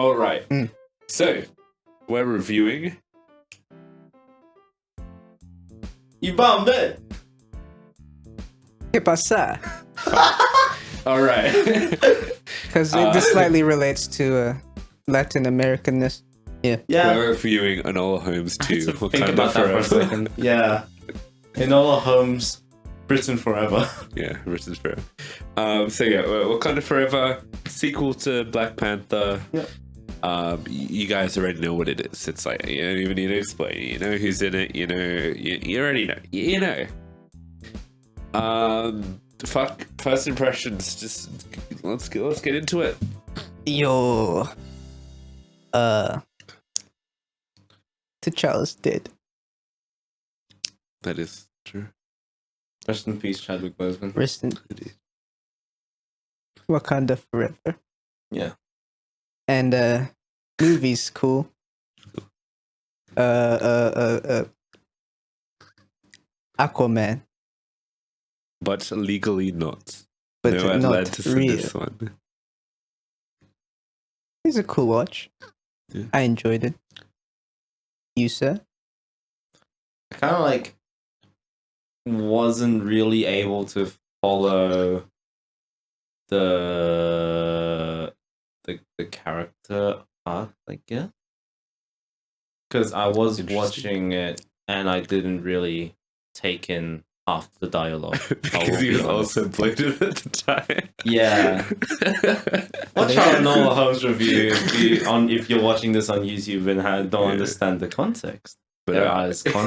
All right. So we're reviewing. You bombed it. ¿Qué pasa? All right. Because this slightly relates to Latin Americanness. Yeah. We're reviewing Enola Holmes 2. Think about that for a second. Yeah. Enola Holmes, Britain Forever. Yeah, Britain Forever. Wakanda Forever, sequel to Black Panther. Yep. You guys already know what it is. It's like, you don't even need to explain. You know who's in it. You know, you already know. You know. First impressions. Just let's get into it. Yo. T'Challa's dead. That is true. Rest in peace, Chadwick Boseman. Rest in Wakanda forever. Yeah. And movies cool. Aquaman. But legally not. But no Atlantis not real. in this one. It's a cool watch. Yeah. I enjoyed it. You, sir? I kind of like wasn't really able to follow the character arc, I guess, because I was watching it and I didn't really take in half the dialogue. Because you also played it at the time. Yeah. Watch our Enola Holmes review if you're watching this on YouTube and don't understand the context. But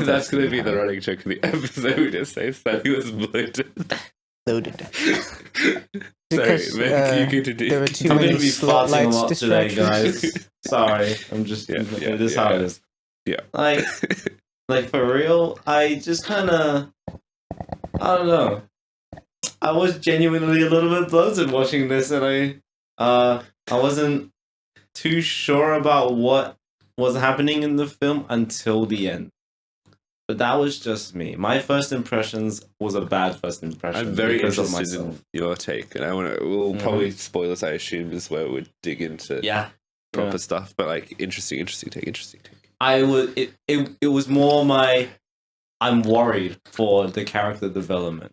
that's going to be the running joke of the episode. We just say Sammy was bloated. Loaded. Sorry, man. You continue. There were too I'm many going to be slot farting a lights lot today, distractions. guys. Sorry. I'm just... it is how it is. Yeah. Like, for real, I just kind of... I don't know. I was genuinely a little bit bloated watching this, and I wasn't too sure about what was happening in the film until the end. But that was just me. My first impressions was a bad first impression. I'm very because of interested myself. in your take, and we'll probably spoilers. I assume is where we'd dig into proper stuff. But like, interesting take. I would. It was more my. I'm worried for the character development.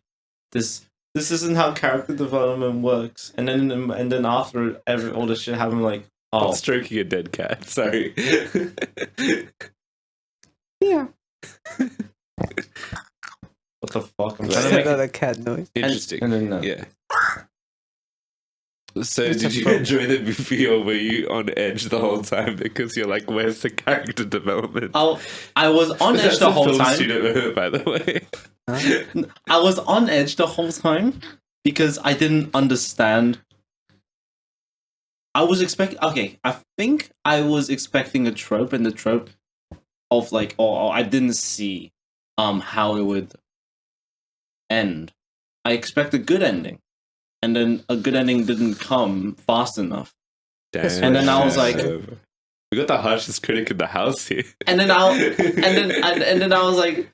This isn't how character development works. And then after all this shit happened, like, I'm stroking a dead cat. Sorry. Yeah. What the fuck? I'm Just trying to make another cat noise. Interesting. And then, Yeah. So did you enjoy the movie, or were you on edge the whole time because you're like, where's the character development? I was on edge the whole time. Student, by the way. Huh? I was on edge the whole time because I didn't understand. I think I was expecting a trope, and the trope of like, I didn't see how it would end. I expect a good ending. And then a good ending didn't come fast enough. Damn. And then I was like, we got the harshest critic in the house here. and then I was like,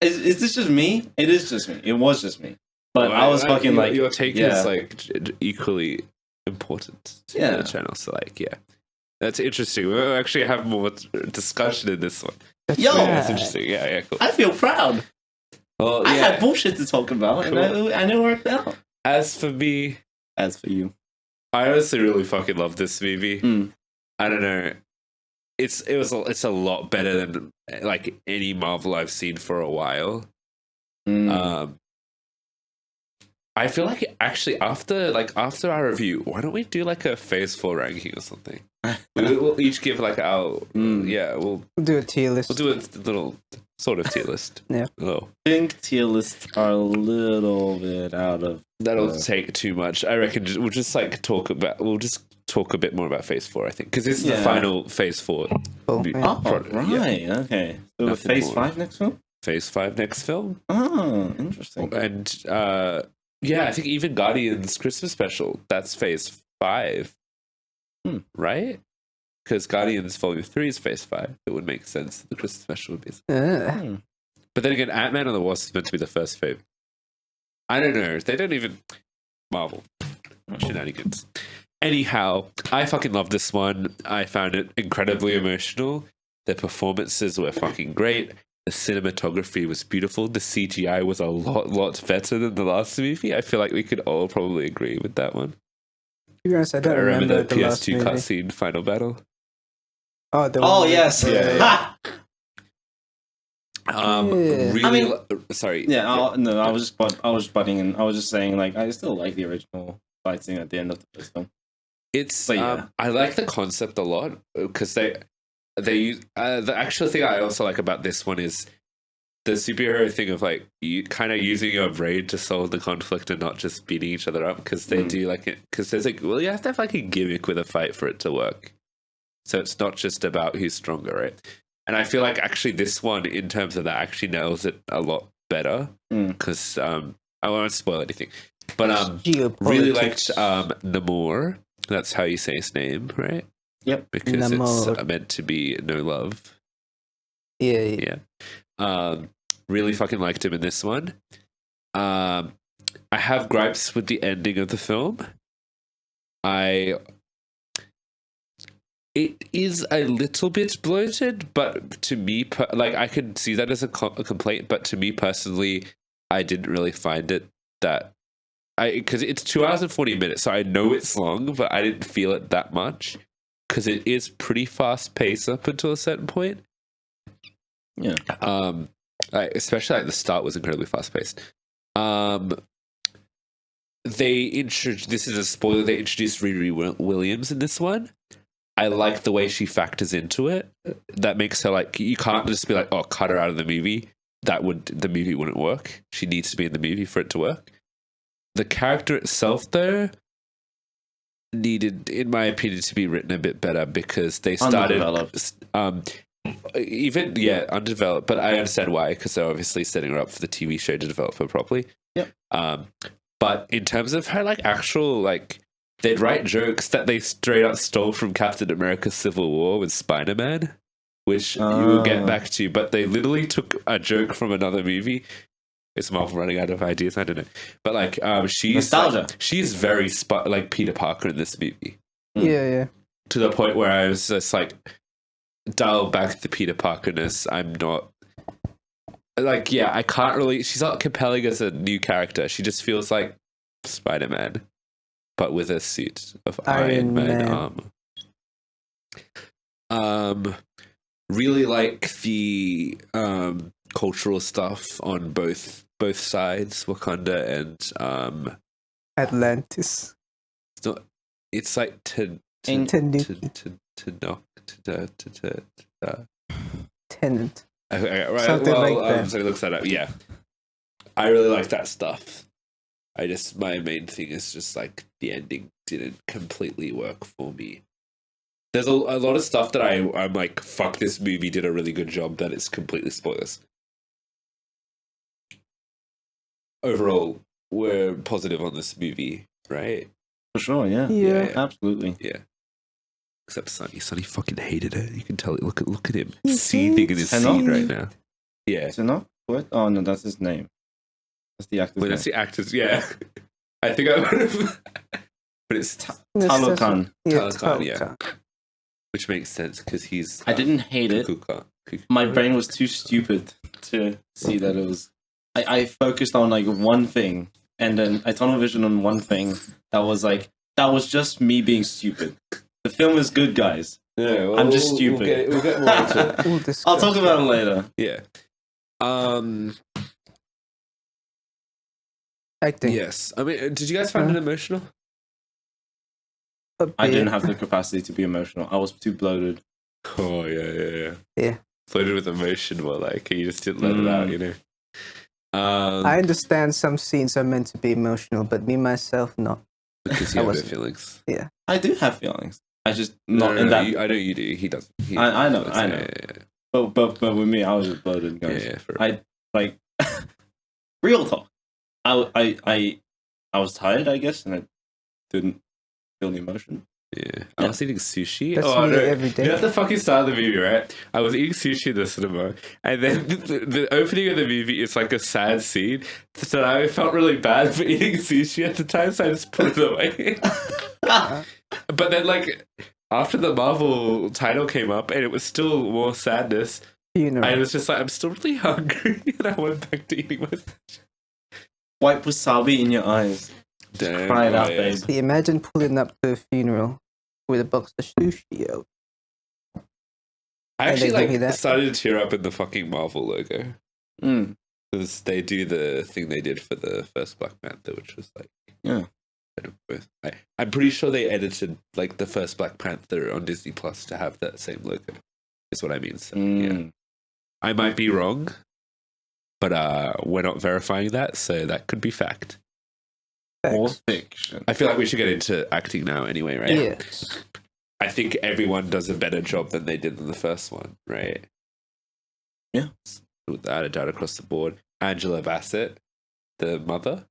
is this just me? It is just me. It was just me. But I was fucking like, your take is like equally important to the channel. So like, that's interesting. We'll actually have more discussion in this one. That's interesting. Yeah, cool. I feel proud. Well, I had bullshit to talk about, cool. and it worked out. As for me, as for you, I honestly really fucking love this movie. I don't know. It's a lot better than like any Marvel I've seen for a while. I feel like actually after our review, why don't we do like a Phase 4 ranking or something? We'll each give like our we'll do a tier list. We'll do a little sort of tier list. Yeah. Oh. I think tier lists are a little bit out of. That'll take too much. I reckon we'll just talk a bit more about Phase 4. I think because this is the final Phase 4. Right. Okay. So the Phase 5 next film. Phase 5 next film. Oh, interesting. And I think even Guardians Christmas special, that's Phase 5. Right? Because Guardians Volume 3 is Phase 5. It would make sense. The Christmas special would be. But then again, Ant-Man and the Wasp is meant to be the first phase. I don't know. They don't even... Marvel. Shenanigans. Anyhow, I fucking love this one. I found it incredibly emotional. The performances were fucking great. The cinematography was beautiful. The CGI was a lot better than the last movie. I feel like we could all probably agree with that one. To be honest, I don't remember the the last PS2 movie. cutscene final battle. Oh, the Oh one- yes. Yeah. Ha! Yeah. Really, I mean- sorry. No, I was just butting in. I was just saying, like, I still like the original fight scene at the end of the first film. It's But yeah. I like the concept a lot because they use the actual thing I also like about this one is the superhero thing of like you kind of using your brain to solve the conflict and not just beating each other up because they do like it because there's like well you have to have like a gimmick with a fight for it to work, so it's not just about who's stronger, right? And I feel like actually this one in terms of that actually nails it a lot better because I won't spoil anything, but really liked Namor. That's how you say his name, right? Yep. Because Namor. it's meant to be no love. Yeah. Really fucking liked him in this one. I have gripes with the ending of the film. It is a little bit bloated, but to me, I could see that as a complaint. But to me personally, I didn't really find it that. Because it's 2 hours and 40 minutes, so I know it's long, but I didn't feel it that much because it is pretty fast paced up until a certain point. Yeah. Especially like the start was incredibly fast paced. They introduced, this is a spoiler, they introduced Riri Williams in this one. I like the way she factors into it. That makes her like, you can't just be like, oh, cut her out of the movie. The movie wouldn't work. She needs to be in the movie for it to work. The character itself, though, needed, in my opinion, to be written a bit better because they started undeveloped. But I understand why because they're obviously setting her up for the TV show to develop her properly. Yep. But in terms of her actual they'd write jokes that they straight up stole from Captain America: Civil War with Spider-Man, which you will get back to. But they literally took a joke from another movie. Is Marvel running out of ideas? I don't know. But she's nostalgia. She's very like Peter Parker in this movie. Yeah. To the point where I was just like, dial back the Peter Parker-ness. I'm not I can't really. She's not compelling as a new character. She just feels like Spider-Man, but with a suit of Iron Man armor. Really like the cultural stuff on both sides, Wakanda and Atlantis. It's like Tenet. Okay, right. Something well, like that. So looks that up. Yeah, I really like that stuff. My main thing is just like the ending didn't completely work for me. There's a lot of stuff that I'm like, fuck, this movie did a really good job that it's completely spoilers. Overall, we're positive on this movie, right? For sure, yeah. Yeah. Absolutely. Yeah. Except Sonny. Sonny fucking hated it. You can tell it. Look at him He seething in his hates seat it. right now. Yeah. Is it not? What? Oh no, that's his name. That's the actor's Wait, name. that's the actors. Yeah. I think I would have. But it's Talokan. Talokan, yeah. Which makes sense because he's. I didn't hate it. My brain was too stupid to see that it was. I focused on one thing, and then I tunnel vision on one thing that was just me being stupid. The film is good, guys. Yeah, well, I'm just stupid. We'll get more into it. We'll discuss I'll talk about it later. Yeah. acting. Yes. I mean, did you guys find it emotional? I didn't have the capacity to be emotional. I was too bloated. Oh yeah. Yeah. Floated with emotion, but you just didn't let it out, you know. I understand some scenes are meant to be emotional, but me myself not. Because you have no feelings. Yeah. I do have feelings. I just not in that. I know you do. He doesn't. I know. Yeah. But with me, I was just bloated, guys. Yeah. Real talk. I was tired, I guess, and I didn't feel the emotion. Yeah. I was eating sushi. That's me every day. You know at the fucking start of the movie, right? I was eating sushi in the cinema, and then the opening of the movie is like a sad scene. So I felt really bad for eating sushi at the time, so I just put it away. But then, like, after the Marvel title came up and it was still more sadness, Funeral. I was just like, I'm still really hungry, and I went back to eating my. White wasabi in your eyes. Damn, Cry it out, yeah. babe. See, imagine pulling up to a funeral with a box of sushi out. I actually they give you that. started to tear up in the fucking Marvel logo Mm. because they do the thing they did for the first Black Panther, which was like, Yeah. I'm pretty sure they edited like the first Black Panther on Disney Plus to have that same logo. Is what I mean. So, yeah, I might be wrong, but we're not verifying that, so that could be fact. Or Facts. fiction. I feel like we should get into acting now, anyway, right? Yes. I think everyone does a better job than they did in the first one, right? Yeah. Without a doubt, across the board. Angela Bassett, the mother,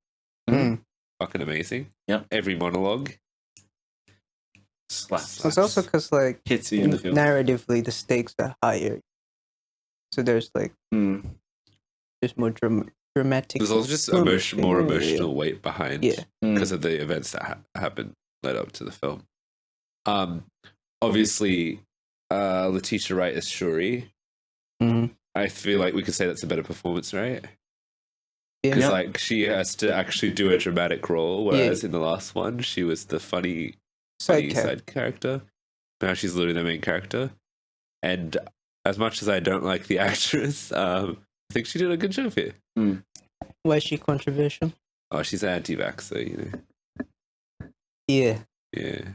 Mm. fucking amazing. Yep. Every monologue. Slaps. It's also because, like, Hits you in the field. narratively, the stakes are higher. So there's, like, Mm. there's more dramatic. There's also just more emotional weight behind Yeah. because of the events that happened led up to the film. Obviously, Letitia Wright is Shuri. Mhm. I feel like we could say that's a better performance, right? Yeah. Because like she has to actually do a dramatic role, whereas in the last one she was the funny side character. Now she's literally the main character. And as much as I don't like the actress, I think she did a good job here. Why is she controversial? Oh, she's an anti-vax, so Yeah. yeah.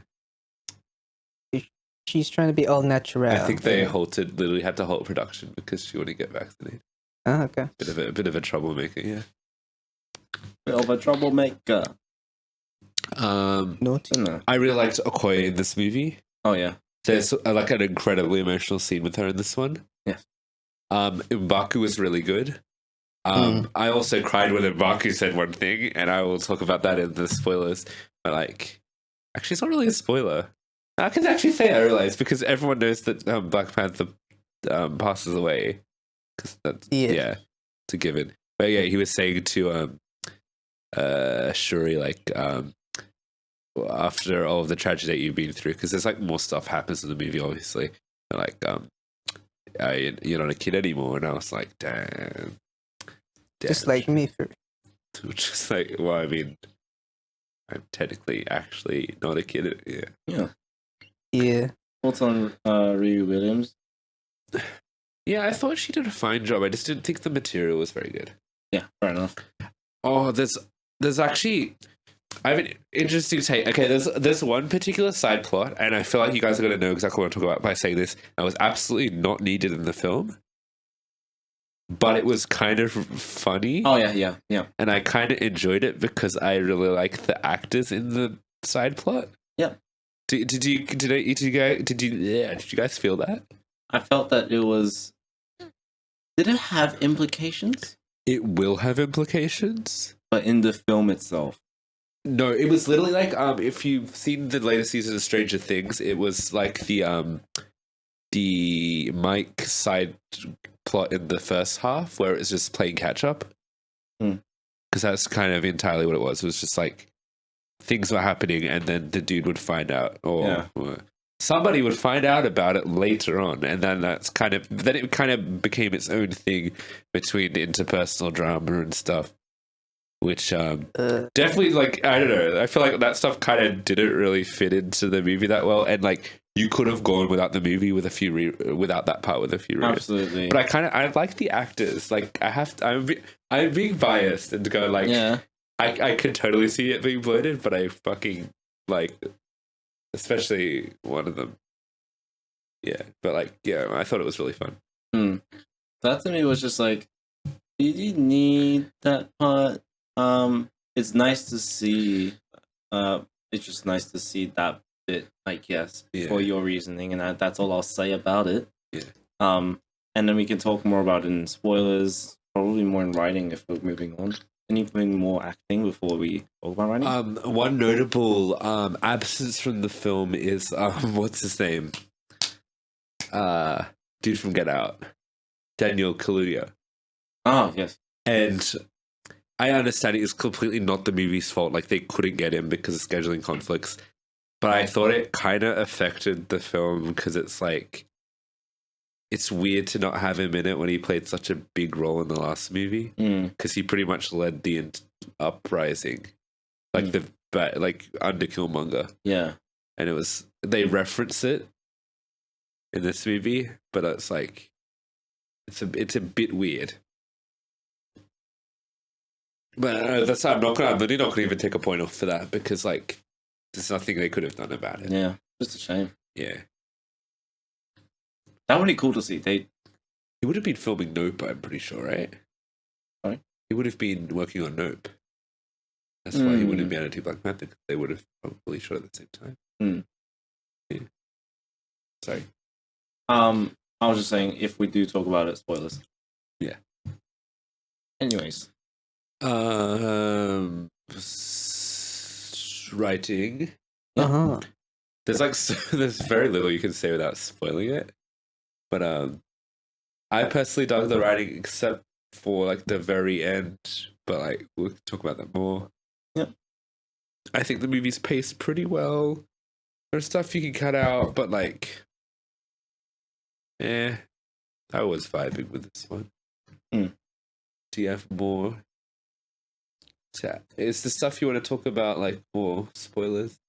She's trying to be all natural. I think they literally had to halt production because she wouldn't get vaccinated. Oh, okay. Bit of a troublemaker, yeah. Bit of a troublemaker. Naughty. No. I really liked Okoye in this movie. Oh, yeah. There's like an incredibly emotional scene with her in this one. Yes. M'Baku was really good. I also cried when M'Baku said one thing, and I will talk about that in the spoilers. But like, actually, it's not really a spoiler. I can actually say I realized because everyone knows that Black Panther passes away. Because that's it's a given. But yeah, he was saying to Shuri like after all of the tragedy that you've been through, because there's like more stuff happens in the movie, obviously. And, like you're not a kid anymore, and I was like, damn. Just like me. Just like, well, I mean, I'm technically actually not a kid. Yeah. Yeah. What's on Riri Williams? Yeah, I thought she did a fine job. I just didn't think the material was very good. Yeah, fair enough. Oh, there's actually I have an interesting take. Okay, there's one particular side plot, and I feel like you guys are going to know exactly what I'm talking about by saying this. That was absolutely not needed in the film, but it was kind of funny. Oh yeah. And I kind of enjoyed it because I really like the actors in the side plot. Yeah. Did you guys feel that? I felt that it was. Did it have implications? It will have implications. But in the film itself. No, it was literally like if you've seen the latest season of Stranger Things, it was like the Mike side plot in the first half where it's just playing catch up. Because that's kind of entirely what it was. It was just like things were happening and then the dude would find out or somebody would find out about it later on, and then it kind of became its own thing between interpersonal drama and stuff. Which definitely, like, I don't know. I feel like that stuff kind of didn't really fit into the movie that well, and like you could have gone without the movie with a few without that part with a few. Absolutely. But I like the actors. Like I'm being biased and go like I could totally see it being bloated, but I fucking like, especially one of them. Yeah, but like I thought it was really fun. That to me was just like, did you need that part? It's nice to see. It's just nice to see that bit. Like, yes, for your reasoning, and that's all I'll say about it. Yeah. And then we can talk more about it in spoilers. Probably more in writing if we're moving on. Anything more acting before we talk about writing? One notable absence from the film is what's his name? Dude from Get Out, Daniel Kaluuya. Oh yes. And I understand it is completely not the movie's fault. Like, they couldn't get him because of scheduling conflicts. but I thought it kind of affected the film because it's like it's weird to not have him in it when he played such a big role in the last movie because he pretty much led the uprising, like under Killmonger. Yeah. And it was they reference it in this movie, but it's like it's a bit weird. But that's I'm really not gonna even take a point off for that because like there's nothing they could have done about it. Yeah. Just a shame. Yeah. That would be cool to see. He would have been filming Nope, I'm pretty sure, right? Sorry? He would have been working on Nope. That's why he wouldn't be able to do Black Panther, because they would have probably shot at the same time. Yeah. Sorry. I was just saying, if we do talk about it, spoilers. Yeah. Anyways. Writing. Uh-huh. There's very little you can say without spoiling it. But I personally dug the writing except for like the very end. But like we'll talk about that more. Yep. I think the movie's paced pretty well. There's stuff you can cut out, but like I was vibing with this one. Do you have more? Is the stuff you want to talk about like more spoilers?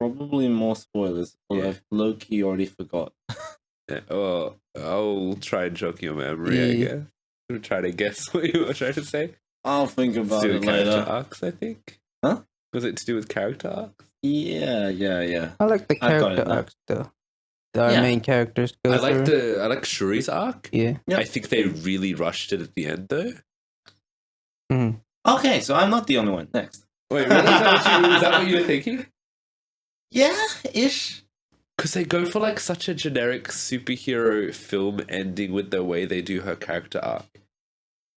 Probably more spoilers, although I've low-key already forgot. Yeah, well, I'll try and jog your memory, I guess. I'm trying to guess what you were trying to say. I'll think about it later. Character arcs, I think. Huh? Was it to do with character arcs? Yeah. I like the character arcs though. Our main characters go I like Shuri's arc. Yeah. Yep. I think they really rushed it at the end though. Mm-hmm. Okay, so I'm not the only one. Next. Wait, really? Is that what you were thinking? Yeah, ish. Because they go for like such a generic superhero film ending with the way they do her character arc.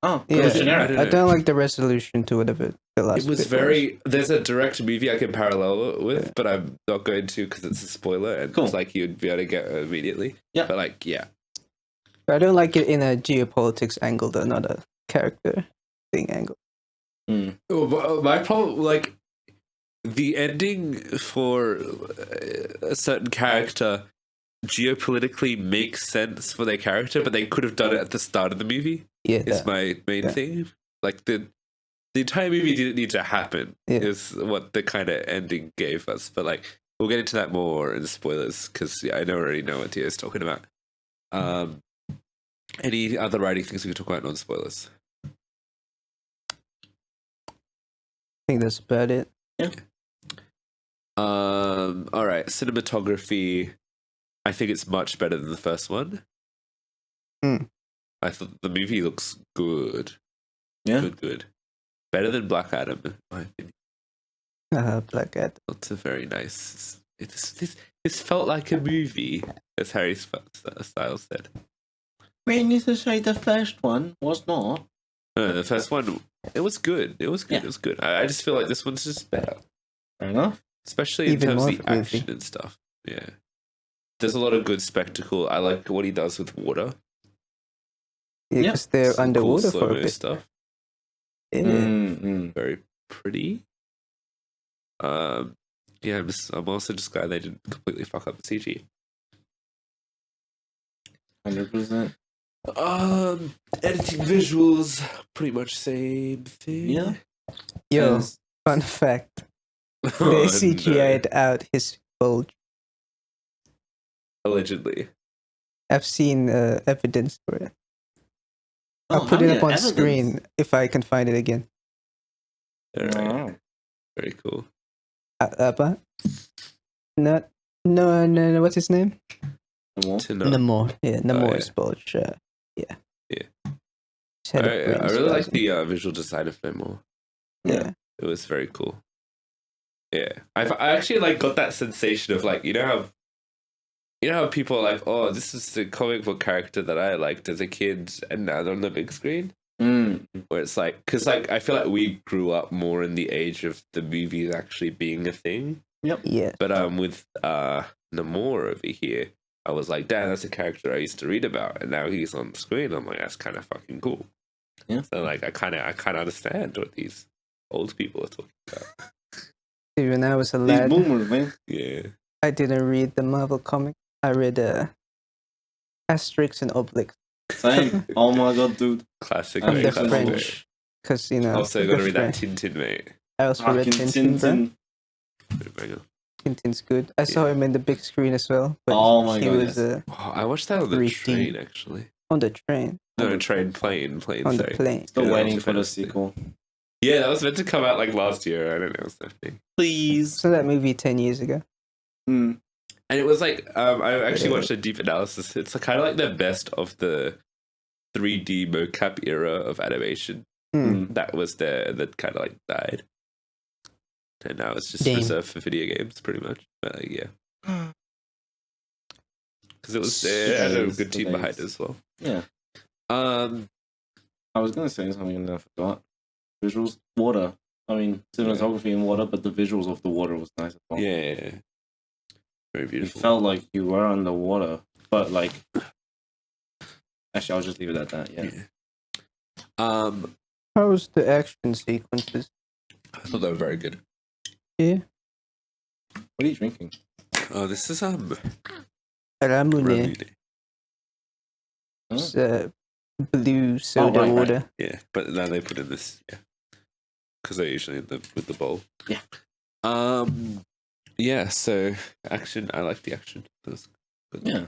Oh, yeah. Generic. I don't like the resolution to it of it. It was very. There's a direct movie I can parallel it with, but I'm not going to because it's a spoiler and it's like you'd be able to get it immediately. Yeah, but like, yeah. I don't like it in a geopolitics angle, though, not a character thing angle. My problem, like, the ending for a certain character geopolitically makes sense for their character, but they could have done it at the start of the movie. Yeah, is my main thing. Like the entire movie didn't need to happen. Is what the kind of ending gave us. But like, we'll get into that more in spoilers because I already know what Tio's talking about. Any other writing things we can talk about non-spoilers? I think that's about it. Yeah. All right. Cinematography. I think it's much better than the first one. I thought the movie looks good. Yeah. Good. Better than Black Adam, in my opinion. Black Adam. It's a very nice. This felt like a movie, as Harry Styles said. We need to say the first one was not. No, the first one, it was good. It was good. I just feel like this one's just better. Fair enough. Especially in terms of the action and stuff. Yeah. There's a lot of good spectacle. I like what he does with water. Yeah, because they're underwater cool for a bit. Stuff. Yeah. Very pretty. I'm also just glad they didn't completely fuck up the CG. 100%. Editing visuals, pretty much same thing. Yeah. Yo, fun fact. They CGI'd out his bulge. Allegedly. I've seen evidence for it. I'll put it up on screen if I can find it again. All right. Very cool. No, what's his name? Namor. Yeah, Namor's bulge. Yeah. I really like the visual design of Namor. Yeah. It was very cool. Yeah. I actually like got that sensation of like, you know how people are like, oh, this is the comic book character that I liked as a kid and now they're on the big screen? Where it's like, because like, I feel like we grew up more in the age of the movies actually being a thing. Yep. Yeah. But with Namor over here, I was like, damn, that's a character I used to read about. And now he's on the screen. I'm like, that's kind of fucking cool. Yeah. So like, I kind of understand what these old people are talking about. When I was a lad, These boomers, man. Yeah. I didn't read the Marvel comic. I read Asterix and Obelix. Same. Oh my god, dude. Classic. I'm mate, The definitely classic, French. mate. Because, you know. Also, the got to read that French. Tintin, mate. I also read Fucking Tintin. bro. Tintin. Banger. Tintin's good. I saw him in the big screen as well. But Oh my he God, was yes. Oh, I watched that on the 3D. train, actually. on the train. No, plane. On the Sorry. plane. Still Yeah, waiting that's for the fantastic. sequel. Yeah, that was meant to come out like last year. I don't know. Something. Please. So that movie 10 years ago. Hmm. And it was like, I actually watched a deep analysis. It's kind of like the best of the 3D mocap era of animation. Hmm. That was there, that kind of like died. And now it's just Damn. reserved for video games, pretty much. But like, yeah. Because it had a good team behind it as well. Yeah. Um, I was gonna say something and I forgot. Visuals, water. I mean, cinematography in water, but the visuals of the water was nice as well. yeah. Very It beautiful. felt like you were underwater, but like. Actually, I'll just leave it at that. Yeah. How was the action sequences? I thought they were very good. Yeah. What are you drinking? Oh, this is Ramune. Ramune. It's blue soda right, right. water. Yeah, but now they put in this, yeah, because they're usually with the bowl. Yeah. Yeah. So action. I like the action. That was good. Yeah.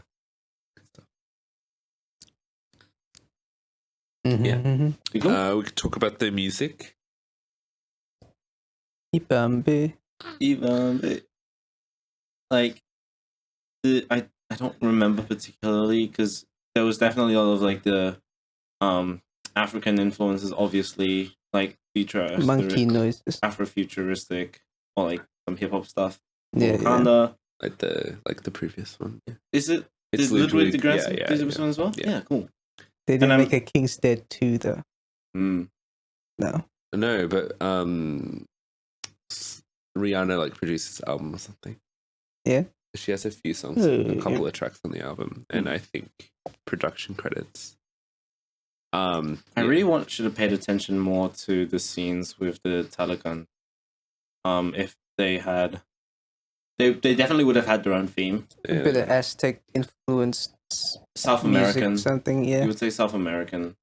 Mm-hmm, Yeah. mm-hmm. You go. We could talk about the music. Ibambe. Even like I don't remember particularly because there was definitely a lot of like the African influences, obviously, like Monkey noises. Afrofuturistic or like some hip hop stuff. Yeah, yeah. Wakanda. Like the previous one. Yeah. Is it? It's Is Ludwig the Grand yeah, previous one as well? Yeah. Yeah, cool. They didn't And make a King's Dead 2 though. Mm. No. No, but Rihanna like produces this album or something. Yeah. She has a few songs, Oh, a couple of tracks on the album, and I think production credits. I really should have paid attention more to the scenes with the Talagan. If they had, they definitely would have had their own theme. A bit of Aztec influenced South music American, something, yeah. You would say South American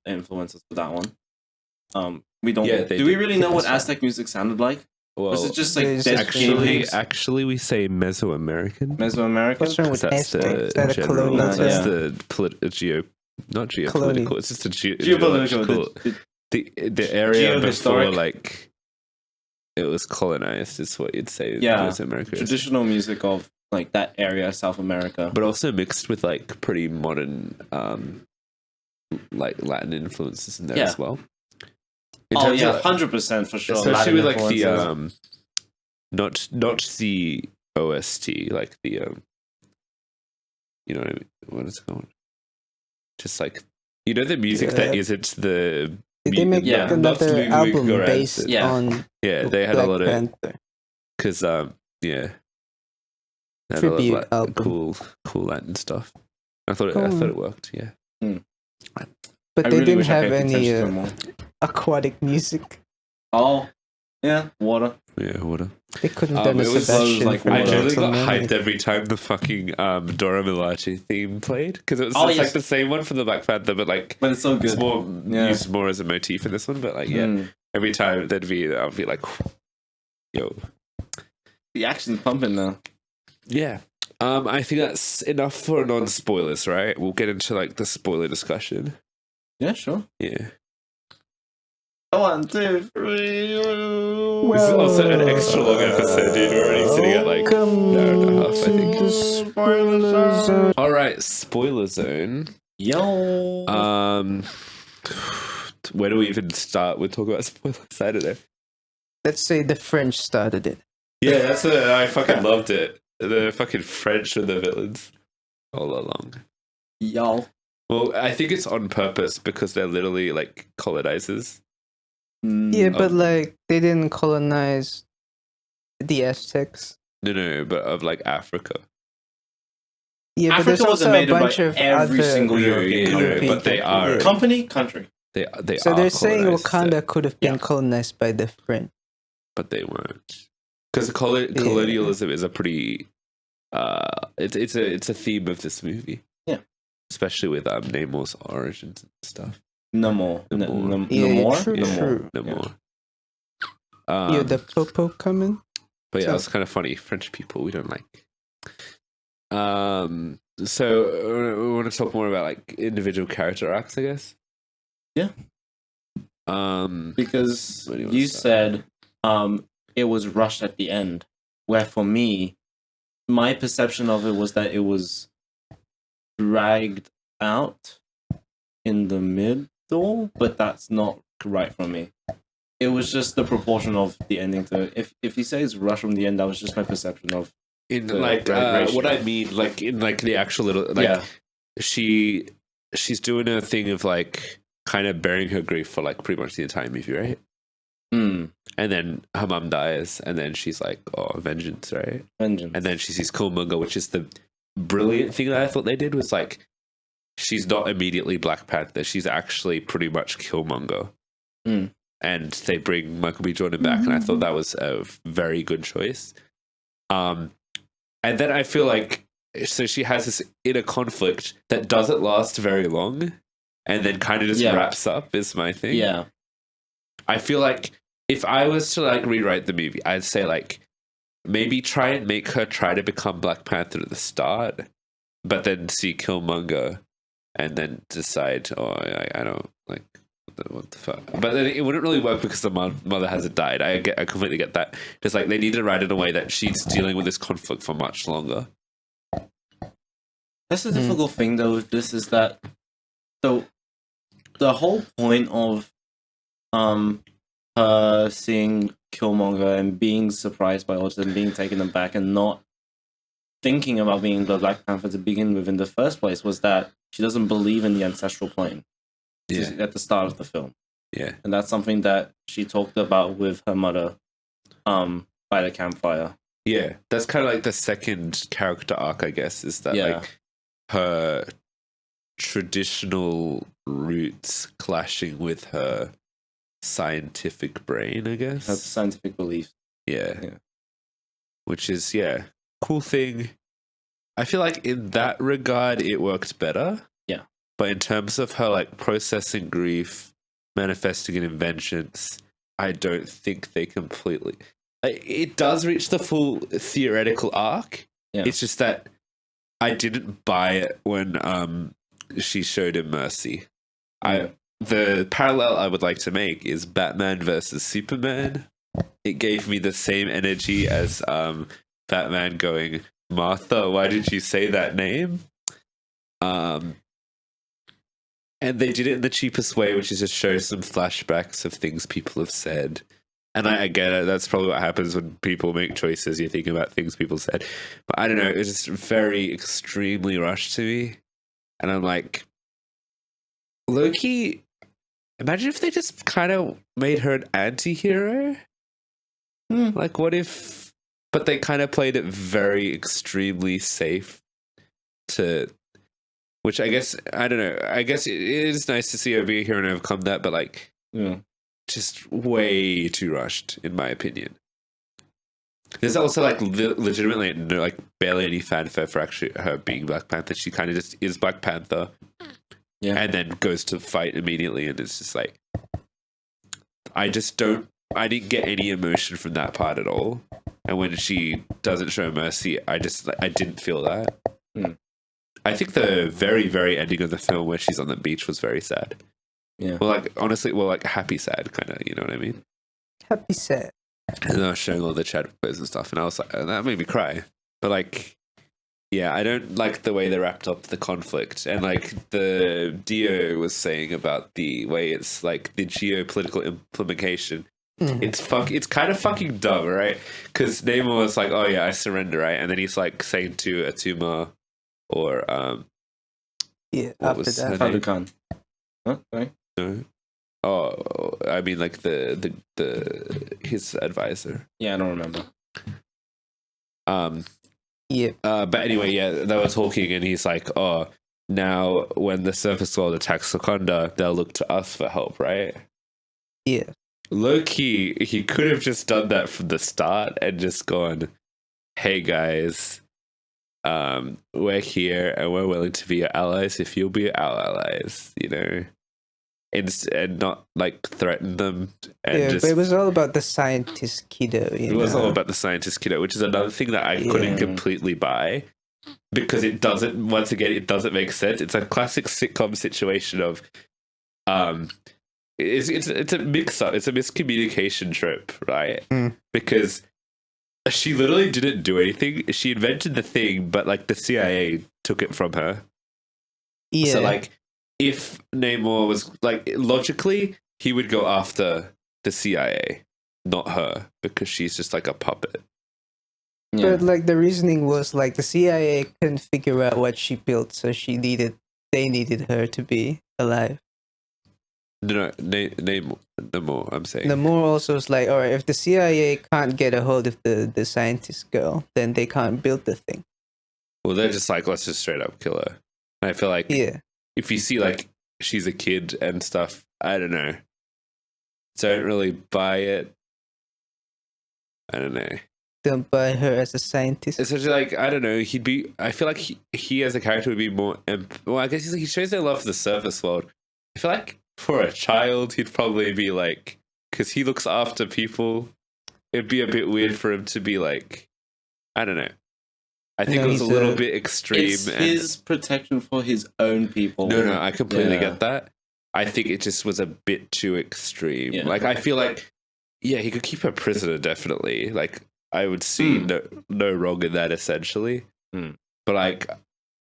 influences for that one. We don't. Yeah, do we do. really know what That's Aztec music sounded like? Well, Or is it just like there's dead actually, we say Mesoamerican. Mesoamerican? What's wrong with That's Aztec? Is that a general. colonial Nah, That's term? the not geopolitical. Colonial. It's just a Geopolitical. the area before Geohistoric. like it was colonized is what you'd say. Yeah, Mesoamerica is. Traditional music of like that area, South America. But also mixed with like pretty modern like Latin influences in there Yeah. as well. In Oh terms yeah, of, 100% for sure. especially Latin with like the influences. not the OST, like the you know what I mean? What is it called? Just like you know the music that Yeah. isn't the Did they make Yeah, not another Ludwig album Göransson. based Yeah. on they had Black a lot of Panther? because yeah, they had a lot of, Tribute like, album. cool Latin stuff. I thought Cool. it worked. Yeah. But I they really didn't wish I have paid any attention to more. aquatic music. Oh, yeah, water. Yeah, water. They couldn't have done a it was Sebastian like from I water. generally Little got Mermaid. hyped every time the fucking Dora Milaje theme played because it was Oh, it's yes. like the same one from the Black Panther, but like But it's so it's good. more Yeah. used more as a motif in this one. But like every time I'll be like, yo, The action's pumping now. yeah. I think that's enough for non-spoilers, right? We'll get into like the spoiler discussion. Yeah, sure. Yeah. 1, 2, 3. This is also an extra long episode, dude. We're already sitting at like an hour and a half, I think. Spoiler zone. All right, spoiler zone. Yo. Where do we even start with talking about spoilers? I don't know. Let's say the French started it. Yeah, that's it. I fucking loved it. The fucking French are the villains all along. Yo. Well, I think it's on purpose because they're literally like colonizers. Yeah, but like they didn't colonize the Aztecs. No, but of like Africa. Yeah, but Africa there's was also a invaded by bunch of every other single Yeah, European yeah, country. but they are. Company, country. They So are they're saying colonized, Wakanda could have been Yeah. colonized by the French. but they weren't. Because colonialism is a pretty it's a theme of this movie. Yeah. Especially with Namor's origins and stuff. Namor. True. Namor. The popo coming. But yeah, it's kind of funny. French people we don't like. So we want to talk more about like individual character arcs, I guess. Yeah. Because you said it was rushed at the end, where for me, my perception of it was that it was dragged out in the middle, but that's not right for me. It was just the proportion of the ending to it. If you say it's rushed from the end, that was just my perception of in like what I mean, like in like the actual little like she's doing a thing of like kind of bearing her grief for like pretty much the entire movie, right? And then her mum dies, and then she's like, "Oh, vengeance!" Right? Vengeance. And then she sees Killmonger, which is the brilliant thing that I thought they did was like, she's not immediately Black Panther; she's actually pretty much Killmonger. And they bring Michael B. Jordan back, and I thought that was a very good choice. And then I feel like so she has this inner conflict that doesn't last very long, and then kind of just wraps up. Is my thing. Yeah, I feel like if I was to like rewrite the movie, I'd say like maybe try and make her try to become Black Panther at the start, but then see Killmonger, and then decide, oh, I don't like. What the fuck? But then it wouldn't really work because the mother hasn't died. I completely get that. Just like they need to write it in a way that she's dealing with this conflict for much longer. That's the difficult thing, though. This is that the whole point of her seeing Killmonger and being surprised by autism, being taken aback, and not thinking about being the Black Panther to begin with in the first place was that she doesn't believe in the ancestral plane. At the start of the film. Yeah. And that's something that she talked about with her mother by the campfire. Yeah. That's kind of like the second character arc, I guess, is that like her traditional roots clashing with her scientific brain, I guess. Her scientific beliefs. Yeah. Which is, cool thing. I feel like in that regard, it worked better. But in terms of her like processing grief, manifesting it in vengeance, I don't think they completely. It does reach the full theoretical arc. Yeah. It's just that I didn't buy it when she showed him mercy. The parallel I would like to make is Batman versus Superman. It gave me the same energy as Batman going, "Martha, why did you say that name?" And they did it in the cheapest way, which is just show some flashbacks of things people have said. And I get it. That's probably what happens when people make choices. You think about things people said. But I don't know. It was just very extremely rushed to me. And I'm like, Loki, imagine if they just kind of made her an anti-hero. Like, what if... But they kind of played it very extremely safe to... Which I guess, I don't know, I guess it is nice to see her be a hero and overcome that, but like, just way too rushed, in my opinion. There's also like legitimately like barely any fanfare for actually her being Black Panther. She kind of just is Black Panther and then goes to fight immediately, and it's just like, I didn't get any emotion from that part at all. And when she doesn't show mercy, I didn't feel that. I think the very, very ending of the film where she's on the beach was very sad. Yeah. Well, like, honestly, like happy sad, kind of, you know what I mean? Happy sad. And I was showing all the chat clothes and stuff, and I was like, and that made me cry. But, like, yeah, I don't like the way they wrapped up the conflict. And, like, the Dio was saying about the way it's, like, the geopolitical implication. It's kind of fucking dumb, right? Because Namor was like, oh, yeah, I surrender, right? And then he's, like, saying to Atuma... Or after that, Father Khan. Huh? Sorry. No. Oh, I mean like the his advisor. Yeah, I don't remember. But anyway, they were talking, and he's like, "Oh, now when the surface world attacks Wakanda, they'll look to us for help, right?" Yeah. Low-key, he could have just done that from the start and just gone, "Hey guys, we're here and we're willing to be your allies if you'll be our allies, you know, and not like threaten them. And Yeah, just, but it was all about the scientist kiddo. it was all about the scientist kiddo, which is another thing that I couldn't completely buy because it doesn't. Once again, it doesn't make sense. It's a classic sitcom situation of, it's a mix up. It's a miscommunication trip, right? Because she literally didn't do anything. She invented the thing, but like the CIA took it from her. Yeah. So like, if Namor was like logically, he would go after the CIA, not her, because she's just like a puppet. Yeah. But like the reasoning was like the CIA couldn't figure out what she built, so they needed her to be alive. No, Namor, I'm saying. Namor also was like, all right, if the CIA can't get a hold of the scientist girl, then they can't build the thing. Well, they're just like, let's just straight up kill her. And I feel like if you see like she's a kid and stuff, I don't know. Don't really buy it. I don't know. Don't buy her as a scientist. Especially like, I don't know, I feel like he as a character would be more, well, I guess he shows no love for the surface world. I feel like for a child, he'd probably be like, because he looks after people, it'd be a bit weird for him to be like, I don't know. I think it was a little bit extreme. It's his protection for his own people. No, I completely get that. I think it just was a bit too extreme. Yeah. Like, I feel like, he could keep her prisoner, definitely. Like, I would see no wrong in that, essentially. But, like,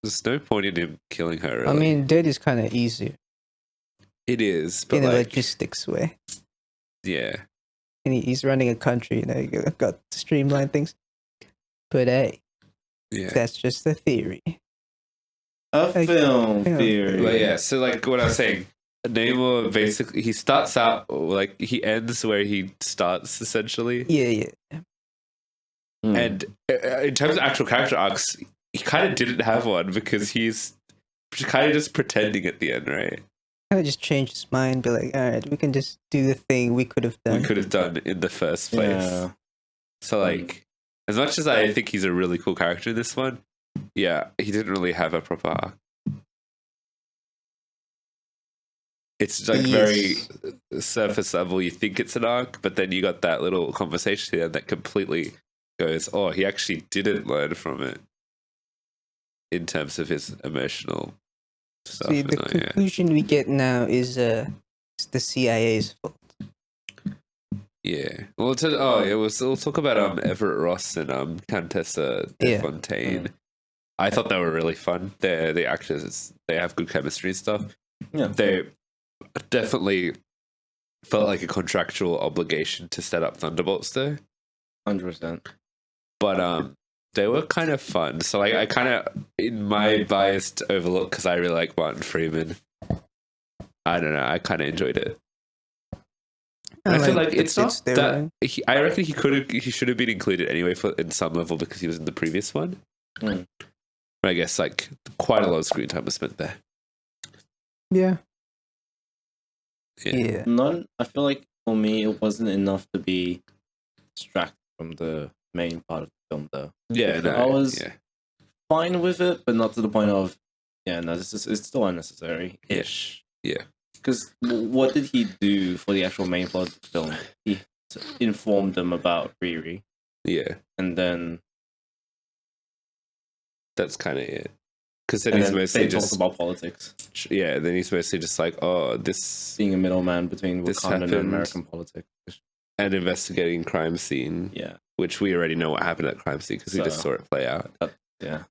there's no point in him killing her, really. I mean, dead is kind of easier. It is, but in a logistics way. Yeah. And he's running a country, you know, you got to streamline things. But hey, that's just a theory. A film theory. But so like what I was saying, Namor basically, he starts out, like, he ends where he starts, essentially. Yeah. And in terms of actual character arcs, he kind of didn't have one because he's kind of just pretending at the end, right? Kind of just change his mind, be like, all right, we can just do the thing we could have done. We could have done in the first place. Yeah. So, like, as much as I think he's a really cool character in this one, he didn't really have a proper arc. It's like very surface level. You think it's an arc, but then you got that little conversation here that completely goes, oh, he actually didn't learn from it in terms of his emotional stuff. See, the conclusion we get now is it's the CIA's fault. Yeah. Well, we'll talk about Everett Ross and Countessa de Fontaine. I thought they were really fun. The actors, they have good chemistry and stuff. Yeah. They definitely felt like a contractual obligation to set up Thunderbolts, though. 100%. But they were kind of fun. So like, I kind of, in my biased overlook, because I really like Martin Freeman, I don't know, I kind of enjoyed it. I feel like it's not that. I reckon he should have been included anyway in some level because he was in the previous one. I guess like quite a lot of screen time was spent there. Yeah. I feel like for me it wasn't enough to be distracted from the main part of the film, though. I was fine with it, but not to the point of it's still unnecessary ish. Yeah. Because what did he do for the actual main plot of the film? He informed them about Riri. Yeah. And then that's kind of it. Because then he's mostly just talk about politics. Yeah, then he's mostly just like, this being a middleman between Wakanda and American politics. And investigating crime scene. Yeah. Which we already know what happened at crime scene because we just saw it play out. Yeah.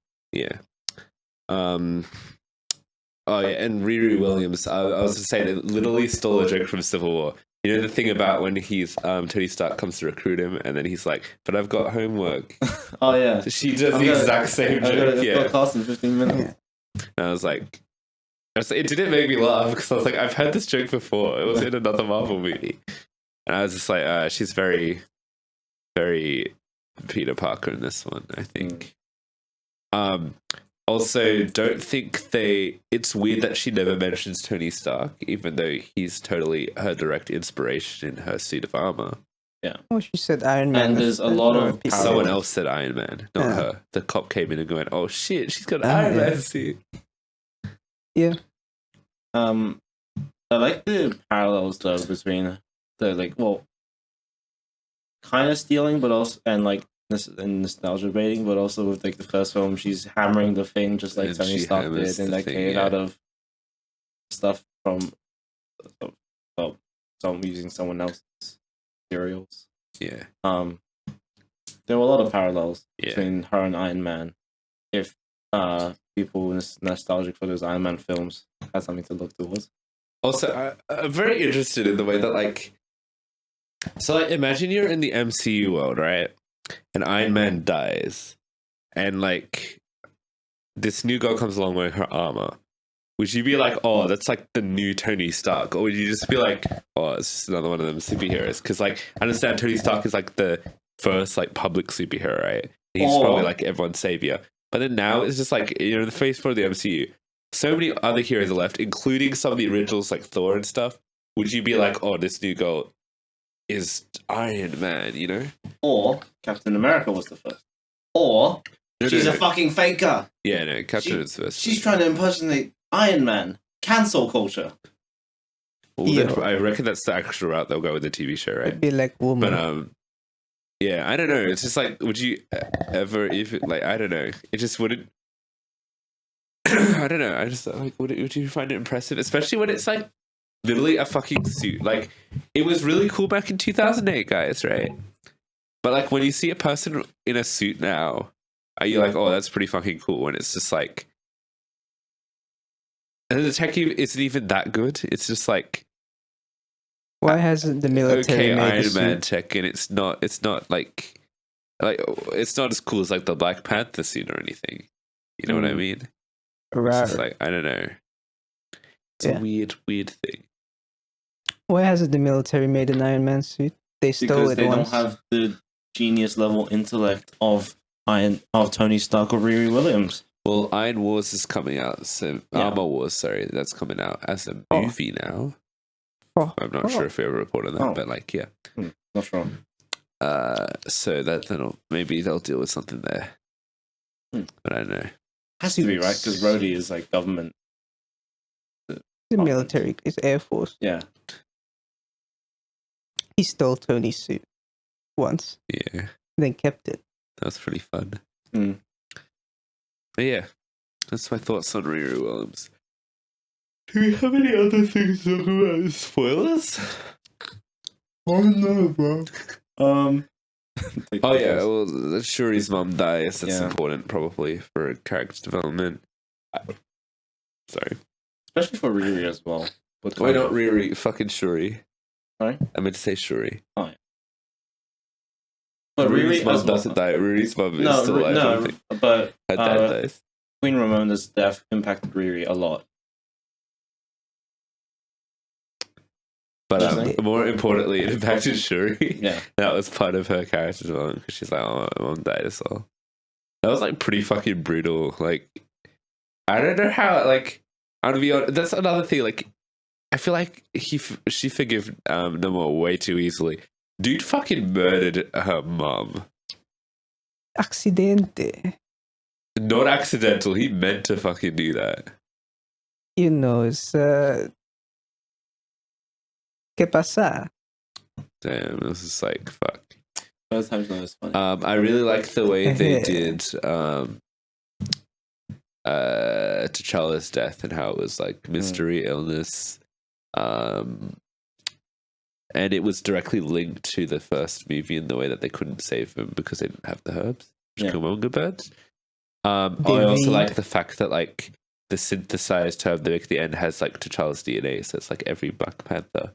And Riri Williams, I was to say that literally stole a joke from Civil War. You know the thing about when he's Tony Stark comes to recruit him, and then he's like, "But I've got homework." Oh yeah, she does the exact same joke. I've got class in 15 minutes. And I was like, it didn't make me laugh because I was like, I've heard this joke before. It was in another Marvel movie, and I was just like, she's very, very Peter Parker in this one, I think. Also, don't think it's weird that she never mentions Tony Stark, even though he's totally her direct inspiration in her suit of armor. Oh, she said Iron Man. And there's a lot of people- parallels. Someone else said Iron Man, not Yeah. her. The cop came in and going, "Oh shit, she's got an Ah, Iron yeah. Man suit." Yeah. I like the parallels though between the kind of stealing, but also and nostalgia baiting, but also with like the first film, she's hammering the thing just like And Tony she Stark hammers did, and the like thing, made yeah. out of stuff from using someone else's materials. Yeah, There were a lot of parallels Yeah. between her and Iron Man. If people nostalgic for those Iron Man films had something to look towards. Also, I'm very interested in the way that, like, so like, imagine you're in the MCU world, right? And Iron Man dies, and like, this new girl comes along wearing her armor. Would you be like, "Oh, that's like the new Tony Stark," or would you just be like, "Oh, it's just another one of them superheroes"? Because like, I understand Tony Stark is like the first like public superhero, right? He's Or- probably like everyone's savior. But then now it's just like, you know, the phase 4 of the MCU. So many other heroes are left, including some of the originals like Thor and stuff. Would you be like, "Oh, this new girl is Iron Man," you know? Or Captain America was the first. Or she's a fucking faker. Yeah, no, Captain is first. She's trying to impersonate Iron Man. Cancel culture. Well, Yeah. I reckon that's the actual route they'll go with the TV show, right? It'd be like woman. But yeah, I don't know. It's just like, would you ever, if it, like, I don't know, it just wouldn't. I don't know. I just like, would you find it impressive, especially when it's like literally a fucking suit? Like, it was really cool back in 2008, guys, right? But like, when you see a person in a suit now, are you like, "Oh, that's pretty fucking cool"? And it's just like, and the tech isn't even that good. It's just like, Why hasn't the military okay, made a Iron suit? Man tech, and it's not like it's not as cool as like the Black Panther suit or anything. You know what I mean? It's Rar. just like, I don't know. It's Yeah. a weird thing. Why hasn't the military made an Iron Man suit? They stole Because it they once. don't have the genius level intellect of Tony Stark or Riri Williams. Well, Iron Wars is coming out. So Yeah. Armor Wars, sorry, that's coming out as a Oh. movie now. Oh. I'm not sure if we ever reported that, Oh. but like, yeah. Not sure. So maybe they'll deal with something there. But I don't know. Has to be right because Rhodey is like government. The military is Air Force. Yeah. He stole Tony's suit once, Yeah, then kept it. that was pretty fun. Mm. But yeah, that's my thoughts on Riri Williams. Do we have any other things to talk about? Spoilers? Oh no, bro. Oh yeah, well, Shuri's mum dies. That's Yeah. important, probably, for character development. Sorry. Especially for Riri as well. But Why not Riri? Fucking Shuri. Sorry? I meant to say Shuri. But Riri's Riri mum as well. doesn't die. Riri's mum is still alive. I think. But Her dad dies. Queen Ramona's death impacted Riri a lot. But Interesting. more importantly, it impacted Shuri. Yeah. That was part of her character development because she's like, "Oh, my mom died as well." That was like pretty fucking brutal. Like, I don't know how. Like, I'm gonna be honest. That's another thing. Like, I feel like she forgave Namor way too easily. Dude fucking murdered her mom. Accidente. Not accidental. He meant to fucking do that. You know, it's ¿Qué pasa? Damn, it was just like fuck. First time that was funny. I really liked the way they did T'Challa's death and how it was like mystery illness, and it was directly linked to the first movie in the way that they couldn't save him because they didn't have the herbs, Killmonger birds. I also like the fact that like the synthesized herb they make at the end has like T'Challa's DNA, so it's like every Black Panther.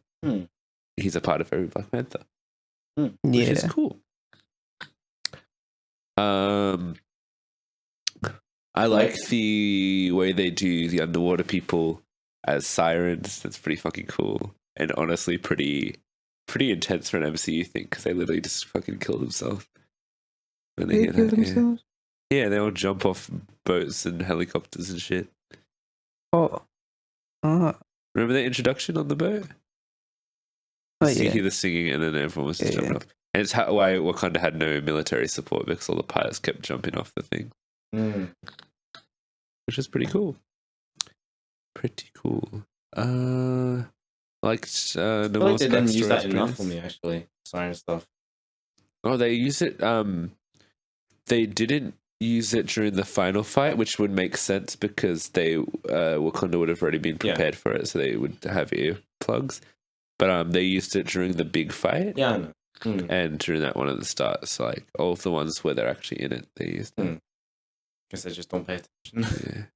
He's a part of every Black Panther, which is Yeah. cool. I like the way they do the underwater people as sirens. That's pretty fucking cool, and honestly, pretty intense for an MCU thing because they literally just fucking kill themselves when They hear kill that, yeah. themselves? Yeah, they all jump off boats and helicopters and shit. Oh. Remember the introduction on the boat? Oh, You yeah. hear the singing, and then everyone was just Yeah, jumping yeah. off. And it's why Wakanda had no military support because all the pilots kept jumping off the thing, which is pretty cool. Pretty cool. Like I feel like they didn't use that enough for experience. me, actually. Siren stuff. Oh, they use it. They didn't use it during the final fight, which would make sense because Wakanda would have already been prepared for it, so they would have earplugs. But they used it during the big fight. Yeah, I know. And during that one at the start, so like all of the ones where they're actually in it, they used it. Guess they just don't pay attention.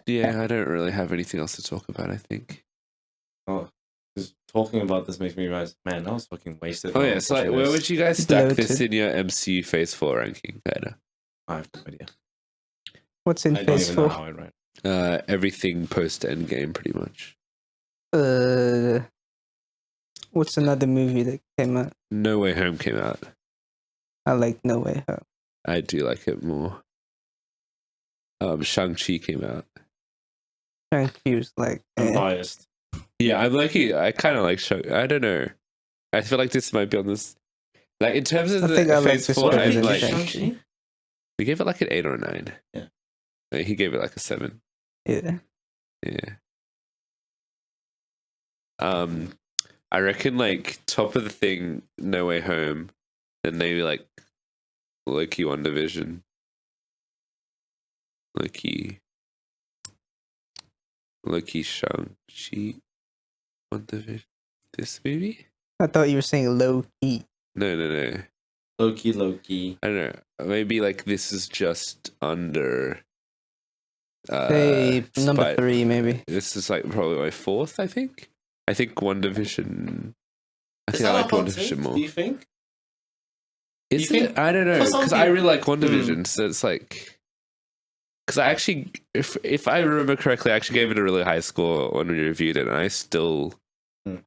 Yeah, I don't really have anything else to talk about, I think. Oh, just talking about this makes me realize, man, I was fucking wasted. Oh yeah, so like, where would you guys stack this in your MCU Phase 4 ranking, Peter? I have no idea. What's in I don't Phase even know 4? how I write. Everything post Endgame, pretty much. What's another movie that came out? No Way Home came out. I like No Way Home. I do like it more. Shang-Chi came out. Shang-Chi was like... I'm biased. Yeah, I kind of like Shang. I don't know. I feel like this might be on this. Like in terms of I think I like Phase this 4, better I'm than like Shang-Chi. we gave it like an 8 or a 9. Yeah. He gave it like a 7. Yeah. Yeah. I reckon like top of the thing, No Way Home, then maybe like Loki, WandaVision. Loki, Shang-Chi, WandaVision. This movie? I thought you were saying low key. No. Loki. I don't know. Maybe like this is just under. Say number 3, maybe. This is like probably my 4th, I think. I think WandaVision. I Is think I that like a hot WandaVision take, more. Do you think? Is you it? think- I don't know for some because I really like people- WandaVision, so it's like. Because I actually, if I remember correctly, I actually gave it a really high score when we reviewed it, and I still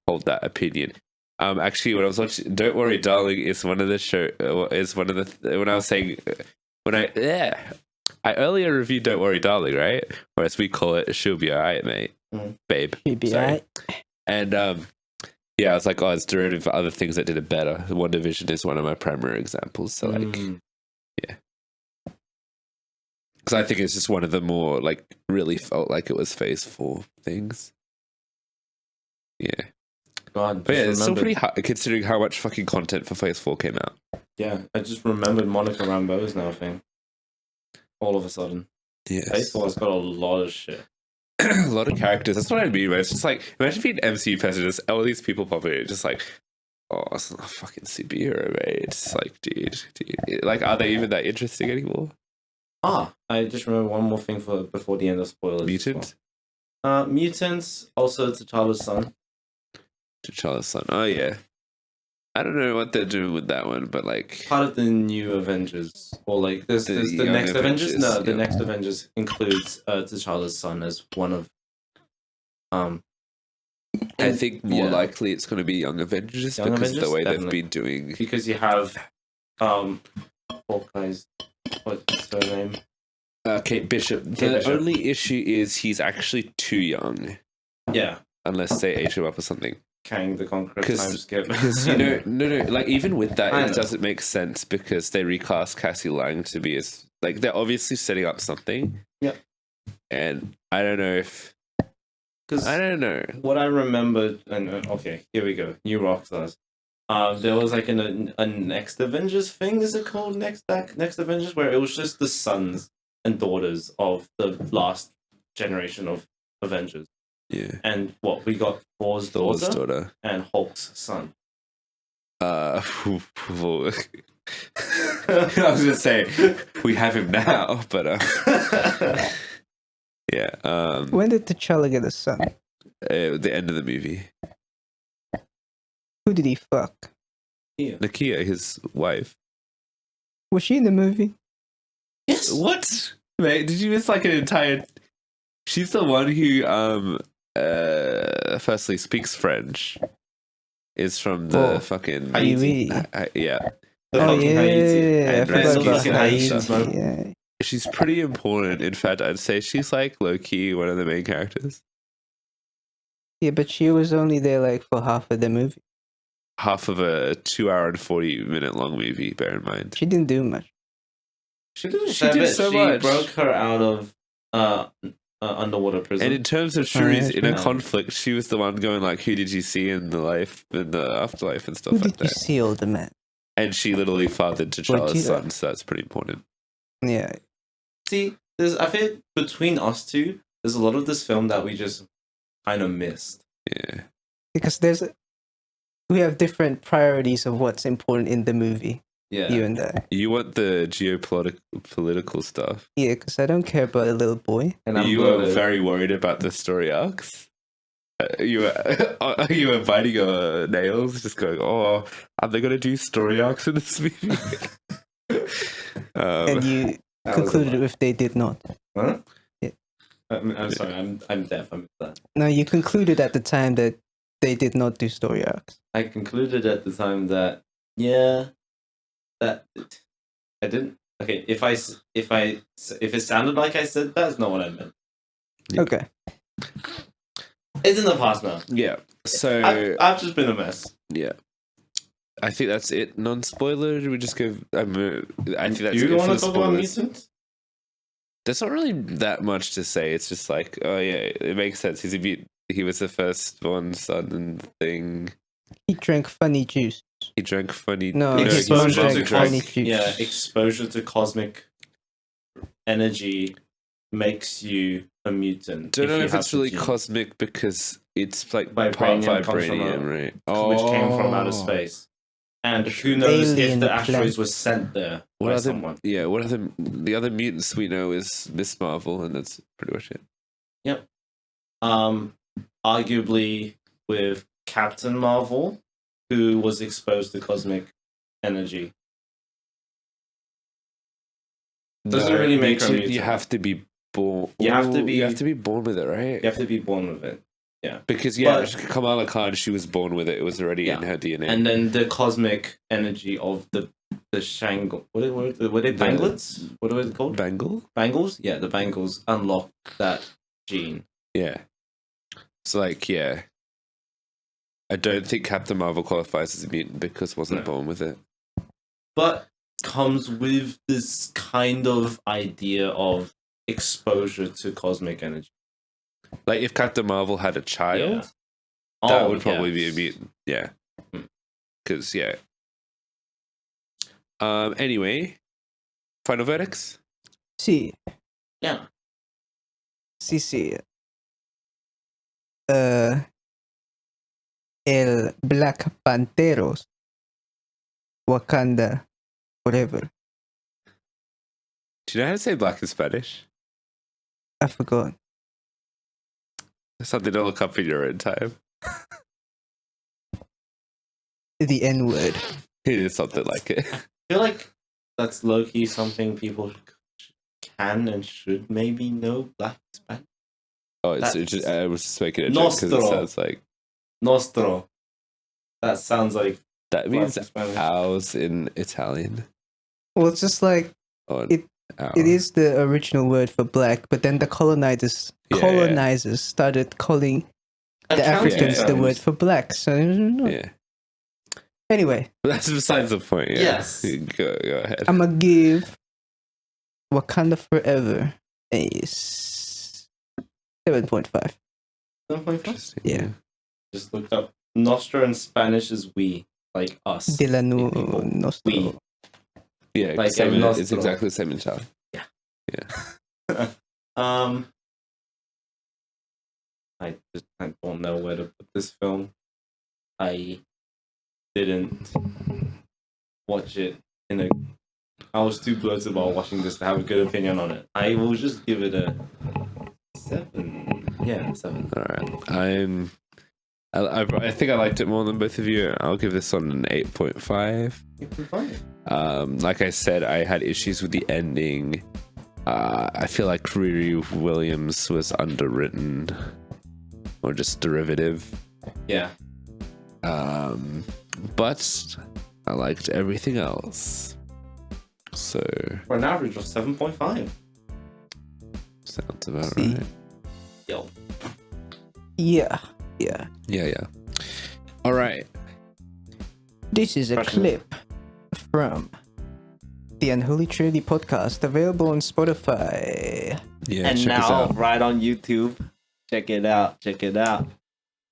hold that opinion. Actually, when I was watching, Don't Worry, Darling is one of the when I was saying I earlier reviewed Don't Worry, Darling, right? Or as we call it, She'll Be Alright, mate, babe. She'll be Sorry. alright. And yeah, I was like, oh, it's derivative for other things that did it better. WandaVision is one of my primary examples. So like, yeah. Because I think it's just one of the more, like, really felt like it was Phase 4 things. Yeah. God, But yeah, it's still pretty hard considering how much fucking content for Phase 4 came out. Yeah, I just remembered Monica Rambeau is now a thing. All of a sudden. Yes. Phase 4 has got a lot of shit. A lot of characters. That's what I mean, man. It's just like, imagine being MCU president, just all these people popping in, just like, oh, it's not a fucking superhero, mate. It's like, dude. Like, are they even that interesting anymore? I just remember one more thing for before the end of spoilers. Mutant? Mutants, also T'Challa's son. T'Challa's son. Oh, yeah. I don't know what they're doing with that one, but like... Part of the new Avengers. Or like, there's the Young next Avengers? No, the yeah. next Avengers includes T'Challa's son as one of... I think more likely it's going to be Young Avengers Young because of the Avengers? way Definitely. they've been doing... Because you have Hawkeye's... What's her name? Kate Bishop. Kate The Bishop. only issue is he's actually too young, Yeah. unless they age him up or something. Kang the Conqueror time skip. Because, you know, no, like even with that, I it know. doesn't make sense because they recast Cassie Lang to be as... Like, they're obviously setting up something. Yeah. And I don't know if... Because I don't know. what I remembered, and okay, here we go. New Rockstars. There was like a Next Avengers thing. Is it called Next Avengers? Where it was just the sons and daughters of the last generation of Avengers. Yeah. And what we got: Thor's daughter and Hulk's son. I was gonna say we have him now, but yeah. When did T'Challa get a son? The end of the movie. Who did he fuck? Nakia, his wife. Was she in the movie? Yes. What? Mate, did you miss like an entire... She's the one who firstly speaks French. Is from the fucking... Haiti. Yeah. The Oh fucking yeah, Haiti. I And forgot rescue about some Haiti. Haitians, man. Yeah. She's pretty important. In fact, I'd say she's like low-key one of the main characters. Yeah, but she was only there like for half of the movie. Half of a 2 hour and 40-minute long movie, bear in mind. She didn't do much. She did She did so much. broke her out of underwater prison. And in terms of Oh, yeah, Shuri's inner true. conflict, she was the one going like, who did you see in the afterlife and stuff Who like did you that. see, older man? And she literally fathered T'Challa's Gogeta. son, so that's pretty important. Yeah. See, I feel between us two, there's a lot of this film that we just kind of missed. Yeah. Because we have different priorities of what's important in the movie. Yeah. You and I. You want the geopolitical stuff. Yeah, because I don't care about a little boy. And I'm You were bloated. very worried about the story arcs. You were biting your nails, just going, "Oh, are they going to do story arcs in this movie?" And you That was a concluded lot. if they did not. Huh? Yeah. I'm sorry, I'm deaf. I missed that. No, you concluded at the time that they did not do story arcs. I concluded at the time that that I didn't. Okay, if it sounded like I said that, it's not what I meant. Yeah. Okay. It's in the past now. Yeah. So I've just been a mess. yeah, I think that's it. Non-spoiler. Do we just go? I think that's Do it you for want the to talk about spoilers. mutants? There's not really that much to say. It's just like, oh yeah, it makes sense. He's a mutant. He was the firstborn son and thing. He drank funny juice. He drank funny. No, he his drank mom exposure drank to funny cos- juice. Yeah, exposure to cosmic energy makes you a mutant. Don't know you if have it's the really gene, cosmic because it's like Vibranium part comes from vibranium, right? which came from outer Oh. space. And who knows if Alien the asteroids planet. were sent there What by other? someone. Yeah, what other? The other mutants we know is Miss Marvel, and that's pretty much it. Arguably with Captain Marvel, who was exposed to cosmic energy. Doesn't really make her a you mutant. have to be born. You have to be- You have to be born with it, right? You have to be born with it. Because But- Kamala Khan, she was born with it. It was already in Yeah. her DNA. And then the cosmic energy of the Shangle. Were they banglets? What are they called? Bangle. Bangles? Yeah, the bangles unlock that gene. Yeah. So like, yeah. I don't think Captain Marvel qualifies as a mutant because wasn't No. born with it. But comes with this kind of idea of exposure to cosmic energy. Like if Captain Marvel had a child, Yeah. that Oh, would probably be a yes. mutant. Yeah. Hmm. Because yeah. Anyway, final verdicts. Sí, Yeah. sí. El Black Pantheros, Wakanda, whatever. Do you know how to say black in Spanish? I forgot. Something to look up in your own time. The N word. It is something like it. I feel like that's low-key something people can and should maybe know black Spanish. Oh, it's That's- just, I was just making a joke because it Nostro. sounds like Nostro. That sounds like that means black Spanish. ours in Italian. Well, it's just like Or It- our. it is the original word for black, but then the colonizers Yeah. started calling the Italian Africans the terms. word for black. So Yeah. anyway, But that's besides the point. Yeah. Yes. Go ahead. I'm gonna give Wakanda Forever a 7.5. 7.5? Interesting. Yeah. Just looked up. Nostro in Spanish is we, like us. De la People. Nostro. We. Yeah. Like Same, El it's Nostro. exactly the same in Italian. I don't know where to put this film. I didn't watch it I was too bloated while watching this to have a good opinion on it. I will just give it a 7. Yeah, 7. All right. I think I liked it more than both of you. I'll give this one an 8.5. You can find it. Like I said, I had issues with the ending. I feel like Riri Williams was underwritten or just derivative. Yeah. But I liked everything else. So For an average of 7.5. sounds about See. right. Yo. Yeah. Yeah. Yeah. All right. This is a clip from the Unholy Trinity podcast, available on Spotify. Yeah, And check us now, out. right on YouTube. Check it out.